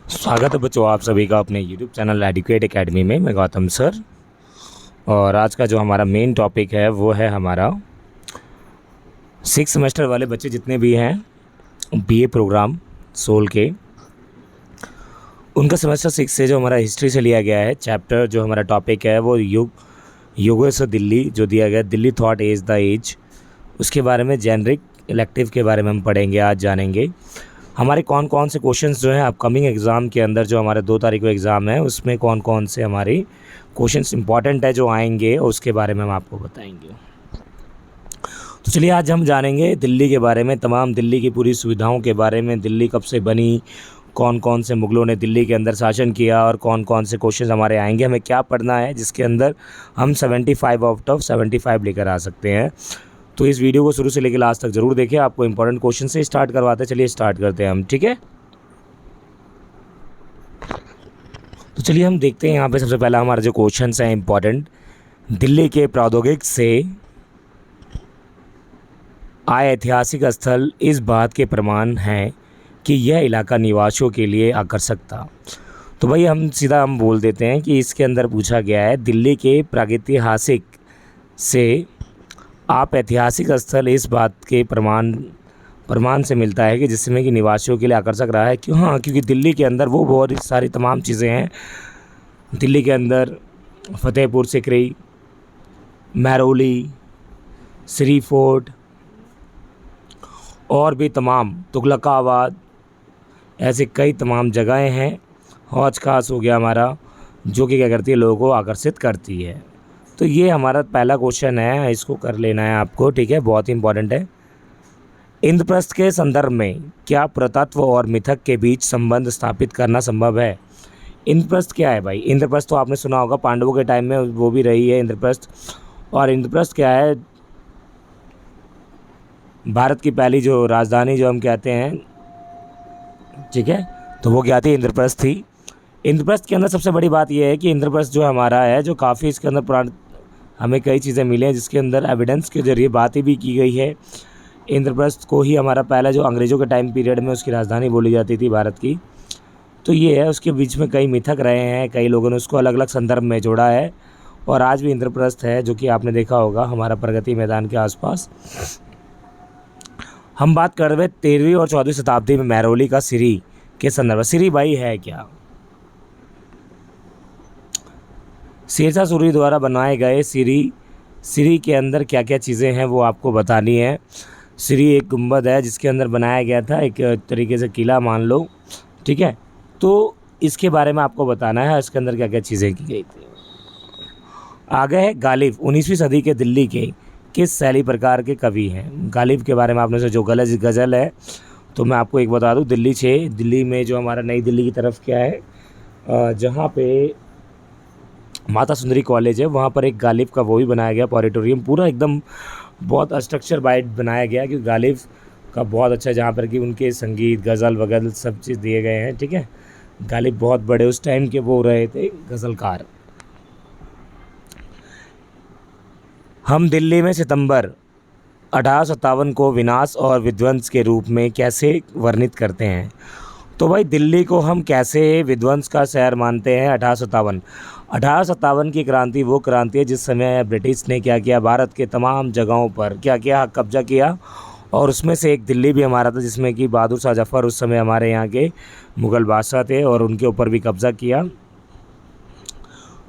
स्वागत है बच्चों आप सभी का अपने YouTube चैनल एडुकेट एकेडमी में। मैं गौतम सर। और आज का जो हमारा मेन टॉपिक है वो है हमारा 6 सेमेस्टर वाले बच्चे जितने भी हैं बीए प्रोग्राम सोल के, उनका सेमेस्टर 6 से जो हमारा हिस्ट्री से लिया गया है चैप्टर, जो हमारा टॉपिक है वो युगों से दिल्ली जो दिया गया, Delhi thought as the age, उसके बारे में जेनरिक इलेक्टिव के बारे में हम पढ़ेंगे, आज जानेंगे। हमारे कौन कौन से क्वेश्चंस जो हैं अपकमिंग एग्ज़ाम के अंदर, जो हमारे 2 तारीख को एग्ज़ाम है उसमें कौन कौन से हमारे क्वेश्चंस इंपॉर्टेंट है जो आएंगे, उसके बारे में हम आपको बताएंगे। तो चलिए आज हम जानेंगे दिल्ली के बारे में, तमाम दिल्ली की पूरी सुविधाओं के बारे में, दिल्ली कब से बनी, कौन कौन से मुग़लों ने दिल्ली के अंदर शासन किया और कौन कौन से क्वेश्चन हमारे आएंगे, हमें क्या पढ़ना है जिसके अंदर हम 75 आउट ऑफ 75 लेकर आ सकते हैं। तो इस वीडियो को शुरू से लेकर लास्ट तक ज़रूर देखें। आपको इंपॉर्टेंट क्वेश्चन से स्टार्ट करवाते हैं। चलिए स्टार्ट करते हैं हम, ठीक है। तो चलिए हम देखते हैं यहाँ पे सबसे पहला हमारा जो क्वेश्चन है इंपॉर्टेंट, दिल्ली के प्रौद्योगिक से आए ऐतिहासिक स्थल इस बात के प्रमाण हैं कि यह इलाका निवासियों के लिए आकर्षक था। तो भाई हम बोल देते हैं कि इसके अंदर पूछा गया है दिल्ली के प्रागैतिहासिक से आप ऐतिहासिक स्थल इस बात के प्रमाण से मिलता है कि जिसमें कि निवासियों के लिए आकर्षक रहा है। क्यों? हाँ, क्योंकि दिल्ली के अंदर वो बहुत सारी तमाम चीज़ें हैं। दिल्ली के अंदर फतेहपुर सिकरी, महरौली, श्री फोर्ट और भी तमाम, तुगलकाबाद, ऐसे कई तमाम जगहें हैं। हौज खास हो गया हमारा, जो कि क्या करती है, लोगों को आकर्षित करती है। तो ये हमारा पहला क्वेश्चन है, इसको कर लेना है आपको, ठीक है, बहुत ही इंपॉर्टेंट है। इंद्रप्रस्थ के संदर्भ में क्या पुरातत्व और मिथक के बीच संबंध स्थापित करना संभव है? इंद्रप्रस्थ क्या है भाई? इंद्रप्रस्थ तो आपने सुना होगा, पांडवों के टाइम में वो भी रही है इंद्रप्रस्थ। और इंद्रप्रस्थ क्या है? भारत की पहली जो राजधानी जो हम कहते हैं, ठीक है, तो वो क्या थी? इंद्रप्रस्थ थी। इंद्रप्रस्थ के अंदर सबसे बड़ी बात यह है कि इंद्रप्रस्थ जो हमारा है, जो काफ़ी इसके अंदर पुराण हमें कई चीज़ें मिली हैं जिसके अंदर एविडेंस के ज़रिए बातें भी की गई है। इंद्रप्रस्थ को ही हमारा पहला जो अंग्रेज़ों के टाइम पीरियड में उसकी राजधानी बोली जाती थी भारत की। तो ये है, उसके बीच में कई मिथक रहे हैं, कई लोगों ने उसको अलग अलग संदर्भ में जोड़ा है। और आज भी इंद्रप्रस्थ है, जो कि आपने देखा होगा हमारा प्रगति मैदान के आसपास। हम बात कर रहे 13वीं और 14वीं शताब्दी में महरौली का सिरी के संदर्भ। सिरी भाई है क्या? शेरशाह सूरी द्वारा बनाए गए सिरी के अंदर क्या क्या चीज़ें हैं वो आपको बतानी है। सिरी एक गुंबद है जिसके अंदर बनाया गया था, एक तरीके से किला मान लो, ठीक है। तो इसके बारे में आपको बताना है, इसके अंदर क्या क्या चीज़ें की गई थी। आगे है गालिब, 19वीं सदी के दिल्ली के किस शैली प्रकार के कवि हैं? गालिब के बारे में आपने से जो गज़ल है, तो मैं आपको एक बता दूं, दिल्ली में जो हमारा नई दिल्ली की तरफ क्या है, जहाँ पे माता सुंदरी कॉलेज है, वहाँ पर एक गालिब का वो भी बनाया गया ऑडिटोरियम, पूरा एकदम बहुत स्ट्रक्चर बाइट बनाया गया, क्योंकि गालिब का बहुत अच्छा है, जहाँ पर कि उनके संगीत, गज़ल वगैरह सब चीज़ दिए गए हैं, ठीक है। गालिब बहुत बड़े उस टाइम के वो रहे थे गज़लकार। हम दिल्ली में सितंबर 1857 को विनाश और विध्वंस के रूप में कैसे वर्णित करते हैं? तो भाई दिल्ली को हम कैसे विध्वंस का शहर मानते हैं? 1857 की क्रांति वो क्रांति है जिस समय ब्रिटिश ने क्या किया, भारत के तमाम जगहों पर क्या किया, कब्जा किया। और उसमें से एक दिल्ली भी हमारा था, जिसमें कि बहादुर शाह जफ़र उस समय हमारे यहाँ के मुग़ल बादशाह थे और उनके ऊपर भी कब्ज़ा किया।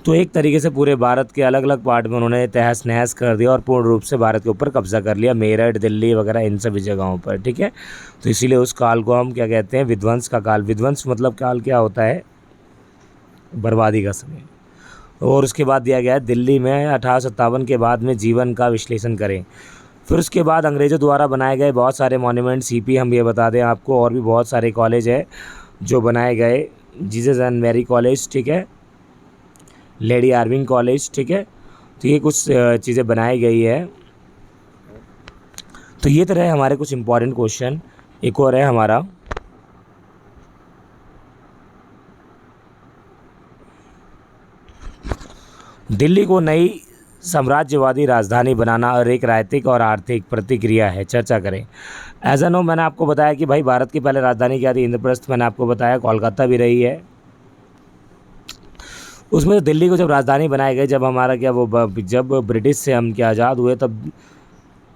तो एक तरीके से पूरे भारत के अलग अलग पार्ट में उन्होंने तहस नहस कर दिया और पूर्ण रूप से भारत के ऊपर कब्जा कर लिया, मेरठ, दिल्ली वगैरह इन सभी जगहों पर, ठीक है। तो इसीलिए उस काल को हम क्या कहते हैं? विध्वंस का काल। विध्वंस मतलब काल क्या होता है? बर्बादी का समय। और उसके बाद दिया गया है दिल्ली में 1857 के बाद में जीवन का विश्लेषण करें। फिर उसके बाद अंग्रेज़ों द्वारा बनाए गए बहुत सारे मॉन्यूमेंट, सीपी हम ये बता दें आपको, और भी बहुत सारे कॉलेज है जो बनाए गए, जीसस एंड मैरी कॉलेज, ठीक है, लेडी आर्विंग कॉलेज, ठीक है। तो ये कुछ चीज़ें बनाई गई है। तो ये तरह हमारे कुछ इंपॉर्टेंट क्वेश्चन। एक और है हमारा, दिल्ली को नई साम्राज्यवादी राजधानी बनाना और एक राजनीतिक और आर्थिक प्रतिक्रिया है, चर्चा करें। एज़ अ नो मैंने आपको बताया कि भाई भारत की पहले राजधानी क्या थी, इंद्रप्रस्थ। मैंने आपको बताया कोलकाता भी रही है। उसमें तो दिल्ली को जब राजधानी बनाई गई, जब हमारा क्या वो जब ब्रिटिश से हम क्या आज़ाद हुए, तब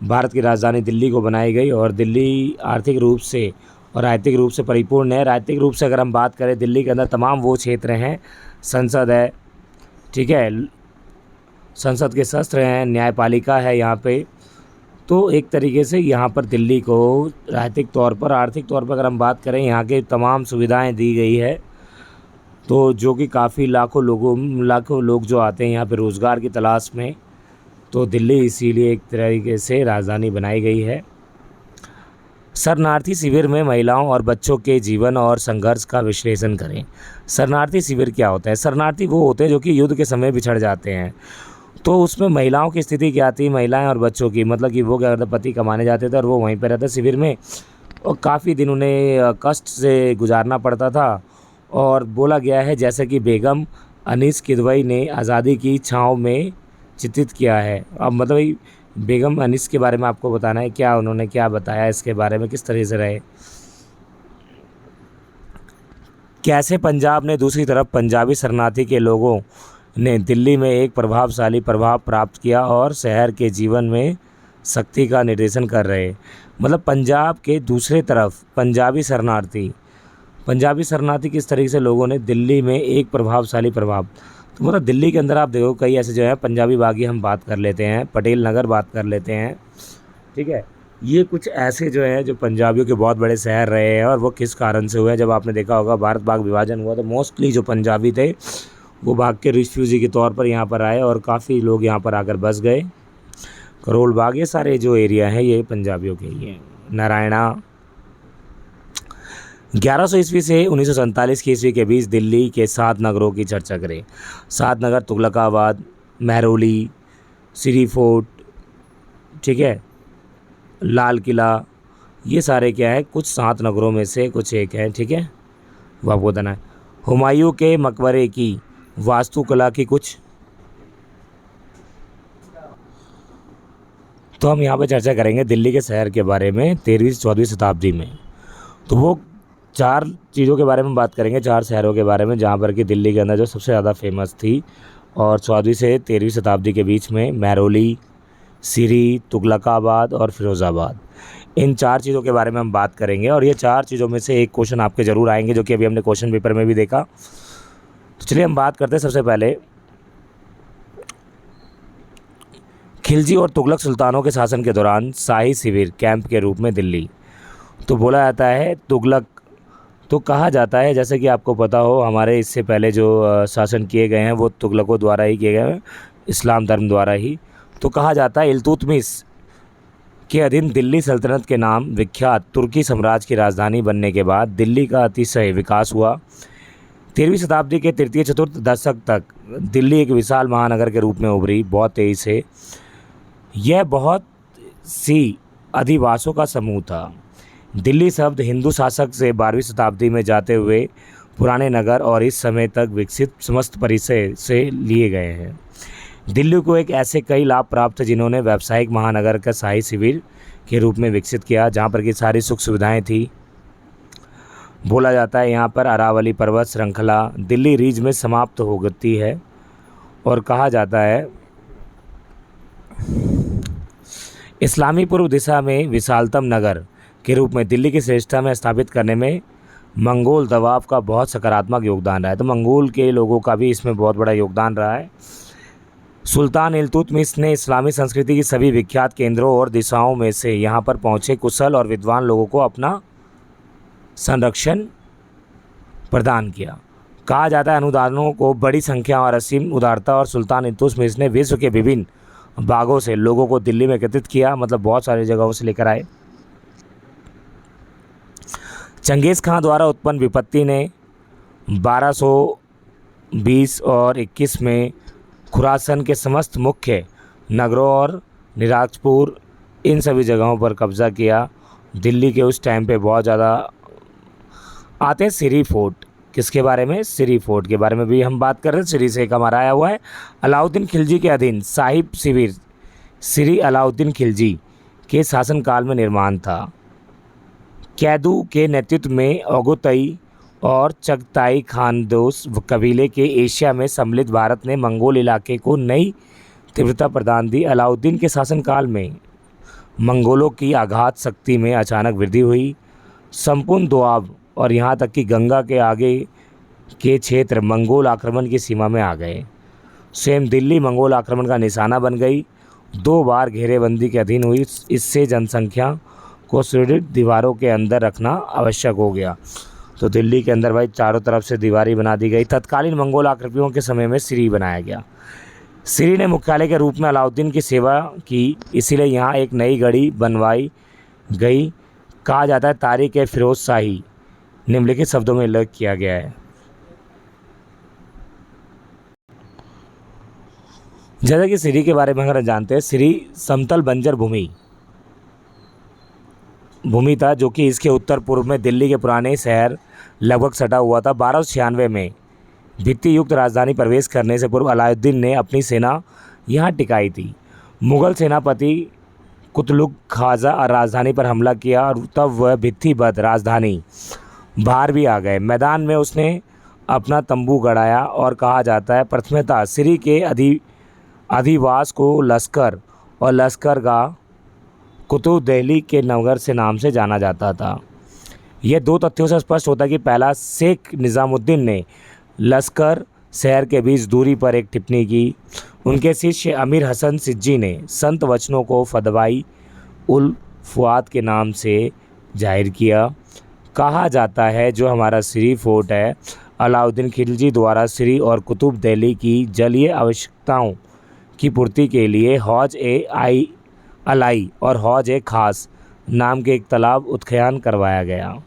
भारत की राजधानी दिल्ली को बनाई गई। और दिल्ली आर्थिक रूप से और राजनीतिक रूप से परिपूर्ण है। राजनीतिक रूप से अगर हम बात करें, दिल्ली के अंदर तमाम वो क्षेत्र हैं, संसद है, ठीक है, संसद के शस्त्र हैं, न्यायपालिका है यहाँ पे। तो एक तरीके से यहाँ पर दिल्ली को राजनीतिक तौर पर, आर्थिक तौर पर अगर हम बात करें, यहाँ के तमाम सुविधाएं दी गई है। तो जो कि काफ़ी लाखों लोग जो आते हैं यहाँ पे रोज़गार की तलाश में, तो दिल्ली इसीलिए एक तरीके से राजधानी बनाई गई है। शरणार्थी शिविर में महिलाओं और बच्चों के जीवन और संघर्ष का विश्लेषण करें। शरणार्थी शिविर क्या होता है? शरणार्थी वो होते हैं जो कि युद्ध के समय बिछड़ जाते हैं। तो उसमें महिलाओं की स्थिति क्या थी, महिलाएं और बच्चों की, मतलब कि वो क्या करते, पति कमाने जाते थे और वो वहीं पर रहते शिविर में, और काफ़ी दिन उन्हें कष्ट से गुजारना पड़ता था। और बोला गया है जैसे कि बेगम अनीस किदवई ने आज़ादी की छाँव में चित्रित किया है। अब मतलब ये बेगम अनीस के बारे में आपको बताना है, क्या उन्होंने क्या बताया इसके बारे में, किस तरह से रहे। कैसे पंजाब ने दूसरी तरफ पंजाबी शरणार्थी के लोगों ने दिल्ली में एक प्रभावशाली प्रभाव प्राप्त किया और शहर के जीवन में शक्ति का निर्देशन कर रहे। मतलब पंजाब के दूसरे तरफ पंजाबी शरणार्थी किस तरीके से लोगों ने दिल्ली में एक प्रभावशाली प्रभाव। तो मतलब दिल्ली के अंदर आप देखो कई ऐसे जो है, पंजाबी बागी हम बात कर लेते हैं, पटेल नगर बात कर लेते हैं, ठीक है। ये कुछ ऐसे जो हैं जो पंजाबियों के बहुत बड़े शहर रहे हैं। और वो किस कारण से हुए, जब आपने देखा होगा भारत भाग विभाजन हुआ, तो मोस्टली जो पंजाबी थे वो भाग के रिफ्यूजी के तौर पर यहाँ पर आए और काफ़ी लोग यहाँ पर आकर बस गए। करोल बाग, ये सारे जो एरिया हैं ये पंजाबियों के ही हैं। नारायणा। 1100 ईस्वी से 1947 की ईस्वी के बीच दिल्ली के 7 नगरों की चर्चा करें। 7 नगर तुगलकाबाद, महरौली, सिरी फोर्ट, ठीक है, लाल किला, ये सारे क्या है, कुछ 7 नगरों में से कुछ एक है, ठीक है, वो आपको बताना है। हुमायूं के मकबरे की वास्तुकला की कुछ, तो हम यहाँ पे चर्चा करेंगे दिल्ली के शहर के बारे में 13वीं से 14वीं शताब्दी में। तो वो 4 चीज़ों के बारे में बात करेंगे, 4 शहरों के बारे में, जहाँ पर कि दिल्ली के अंदर जो सबसे ज़्यादा फेमस थी और 14वीं से 13वीं शताब्दी के बीच में महरौली, सिरी, तुगलकाबाद और फिरोज़ाबाद। इन 4 चीज़ों के बारे में हम बात करेंगे। और ये 4 चीज़ों में से एक क्वेश्चन आपके ज़रूर आएंगे, जो कि अभी हमने क्वेश्चन पेपर में भी देखा। तो चलिए हम बात करते हैं सबसे पहले खिलजी और तुगलक सुल्तानों के शासन के दौरान शाही शिविर कैंप के रूप में दिल्ली। तो बोला जाता है तुगलक, तो कहा जाता है, जैसे कि आपको पता हो हमारे इससे पहले जो शासन किए गए हैं वो तुगलकों द्वारा ही किए गए हैं, इस्लाम धर्म द्वारा ही। तो कहा जाता है इल्तुतमिश के अधीन दिल्ली सल्तनत के नाम विख्यात तुर्की साम्राज्य की राजधानी बनने के बाद दिल्ली का अतिशय विकास हुआ। 13वीं शताब्दी के तृतीय चतुर्थ दशक तक दिल्ली एक विशाल महानगर के रूप में उभरी बहुत तेज़ी से। यह बहुत सी अधिवासों का समूह था। दिल्ली शब्द हिंदू शासक से 12वीं शताब्दी में जाते हुए पुराने नगर और इस समय तक विकसित समस्त परिसर से लिए गए हैं। दिल्ली को एक ऐसे कई लाभ प्राप्त थे जिन्होंने व्यावसायिक महानगर का शाही शिविर के रूप में विकसित किया, जहाँ पर की सारी सुख सुविधाएं थी। बोला जाता है यहाँ पर अरावली पर्वत श्रृंखला दिल्ली रीज में समाप्त हो गई है। और कहा जाता है इस्लामी पूर्व दिशा में विशालतम नगर के रूप में दिल्ली की श्रेष्ठता में स्थापित करने में मंगोल दबाव का बहुत सकारात्मक योगदान रहा है। तो मंगोल के लोगों का भी इसमें बहुत बड़ा योगदान रहा है। सुल्तान इल्तुतमिश ने इस्लामी संस्कृति की सभी विख्यात केंद्रों और दिशाओं में से यहाँ पर पहुँचे कुशल और विद्वान लोगों को अपना संरक्षण प्रदान किया। कहा जाता है अनुदानों को बड़ी संख्या और असीम उदारता, और सुल्तान इल्तुतमिश ने विश्व के विभिन्न भागों से लोगों को दिल्ली में एकत्रित किया, मतलब बहुत सारी जगहों से लेकर आए। चंगेज़ खां द्वारा उत्पन्न विपत्ति ने 1220 और 21 में खुरासन के समस्त मुख्य नगरों और निराजपुर, इन सभी जगहों पर कब्ज़ा किया। दिल्ली के उस टाइम पे बहुत ज़्यादा आते हैं। सिरी फोर्ट, किसके बारे में? सिरी फोर्ट के बारे में भी हम बात कर रहे हैं। सिरी से एक हमारा आया हुआ है। अलाउद्दीन खिलजी के अधीन साहिब शिविर सिरी अलाउद्दीन खिलजी के शासनकाल में निर्माण था। कैदू के नेतृत्व में ओगुतई और चगताई खानदोस कबीले के एशिया में सम्मिलित भारत ने मंगोल इलाके को नई तीव्रता प्रदान दी। अलाउद्दीन के शासनकाल में मंगोलों की आघात शक्ति में अचानक वृद्धि हुई। संपूर्ण दोआब और यहाँ तक कि गंगा के आगे के क्षेत्र मंगोल आक्रमण की सीमा में आ गए। स्वयं दिल्ली मंगोल आक्रमण का निशाना बन गई। 2 बार घेरेबंदी के अधीन हुई। इससे जनसंख्या को सुदृढ़ दीवारों के अंदर रखना आवश्यक हो गया। तो दिल्ली के अंदर भाई चारों तरफ से दीवारें बना दी गई। तत्कालीन मंगोल आक्रमणियों के समय में सिरी बनाया गया। सिरी ने मुख्यालय के रूप में अलाउद्दीन की सेवा की, इसीलिए यहाँ एक नई गढ़ी बनवाई गई। कहा जाता है तारीख ए फिरोज शाही निम्नलिखित शब्दों में उल्लेख किया गया है। जैसा कि सिरी के बारे में अगर जानते हैं, सिरी समतल बंजर भूमि था जो कि इसके उत्तर पूर्व में दिल्ली के पुराने शहर लगभग सटा हुआ था। 1296 में भित्ति युक्त राजधानी प्रवेश करने से पूर्व अलाउद्दीन ने अपनी सेना यहाँ टिकाई थी। मुगल सेनापति कुतलुक खाजा राजधानी पर हमला किया और तब वह भित्तिबद्ध राजधानी बाहर भी आ गए। मैदान में उसने अपना तंबू गड़ाया और कहा जाता है प्रथमतः सिरी के अधिवास को लश्कर और लश्करगाह कुतुब दिल्ली के नगर से नाम से जाना जाता था। यह 2 तथ्यों से स्पष्ट होता है कि पहला, शेख निज़ामुद्दीन ने लश्कर शहर के बीच दूरी पर एक टिप्पणी की। उनके शिष्य अमीर हसन सिज्जी ने संत वचनों को फदवाई उल फुआद के नाम से जाहिर किया। कहा जाता है जो हमारा सिरी फोर्ट है, अलाउद्दीन खिलजी द्वारा सिरी और कुतुब दिल्ली की जलीय आवश्यकताओं की पूर्ति के लिए हौज ए अलाई और हौज ए खास नाम के एक तालाब उत्खनन करवाया गया।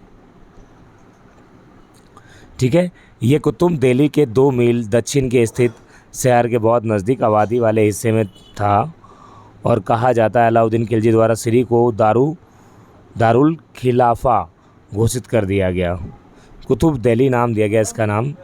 ठीक है, ये कुतुब दिल्ली के 2 मील दक्षिण के स्थित शहर के बहुत नज़दीक आबादी वाले हिस्से में था और कहा जाता है अलाउद्दीन खिलजी द्वारा सिरी को दारुल खिलाफा घोषित कर दिया गया। कुतुब दिल्ली नाम दिया गया इसका नाम।